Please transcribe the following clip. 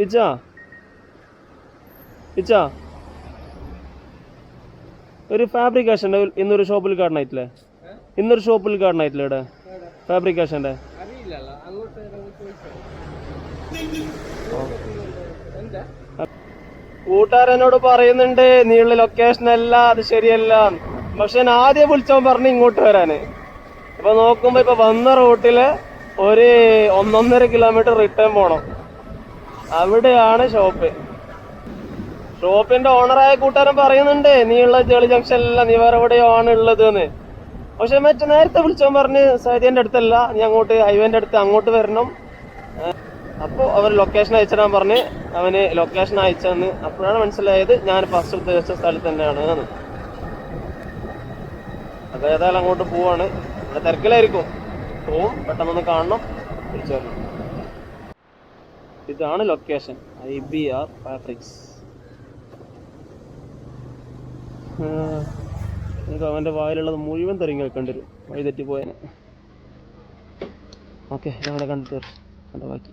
ഇച്ചാ ഇച്ചാ ഒരു ഫാബ്രിക്കേഷൻ്റെ ഇന്നൊരു ഷോപ്പിൽ കാണാനായിട്ടില്ലേ? ഇന്നൊരു ഷോപ്പിൽ കാണാനായിട്ടില്ല ഇവിടെ ഫാബ്രിക്കേഷൻ്റെ? കൂട്ടുകാരനോട് പറയുന്നുണ്ട് നീയുള്ള ലൊക്കേഷൻ അല്ല, അത് ശരിയല്ല. പക്ഷെ ഞാൻ ആദ്യം വിളിച്ചവൻ പറഞ്ഞു ഇങ്ങോട്ട് വരാന്. ഇപ്പൊ നോക്കുമ്പോ ഇപ്പൊ വന്ന റൂട്ടില് ഒരു 1.5 കിലോമീറ്റർ റിട്ടേൺ പോണം. അവിടെയാണ് ഷോപ്പ്. ഷോപ്പിന്റെ ഓണറായ കൂട്ടുകാരൻ പറയുന്നുണ്ട് നീയുള്ള ജേളി ജംഗ്ഷനിലല്ല, നീ വേറെ എവിടെയോ ആണ് ഉള്ളത് എന്ന്. പക്ഷെ മറ്റേ നേരത്തെ വിളിച്ചവൻ പറഞ്ഞ് സൈദിന്റെ അടുത്തല്ല, നീ അങ്ങോട്ട് ഹൈവേന്റെ അടുത്ത് അങ്ങോട്ട് വരണം. അപ്പോൾ അവർ ലൊക്കേഷൻ അയച്ചിടാൻ പറഞ്ഞ് അവന് ലൊക്കേഷൻ അയച്ചെന്ന്. അപ്പോഴാണ് മനസ്സിലായത് ഞാൻ ഫസ്റ്റ് ഉദ്ദേശിച്ച സ്ഥലത്ത് തന്നെയാണ് എന്ന്. അത് ഏതായാലും അങ്ങോട്ട് പോവാണ്. ഇവിടെ തിരക്കിലായിരിക്കും. പോവും, പെട്ടെന്നൊന്ന് കാണണം, തിരിച്ചു വരണം. ഇതാണ് ലൊക്കേഷൻ, IBR ഫാബ്രിക്സ്. എനിക്ക് അവൻ്റെ വായിലുള്ളത് മുഴുവൻ തെറിങ്ങി വെക്കേണ്ടി വരും, വഴി തെറ്റിപ്പോയതിന്. ഓക്കെ, ഞങ്ങളെ കണ്ടിട്ട് കണ്ട ബാക്കി.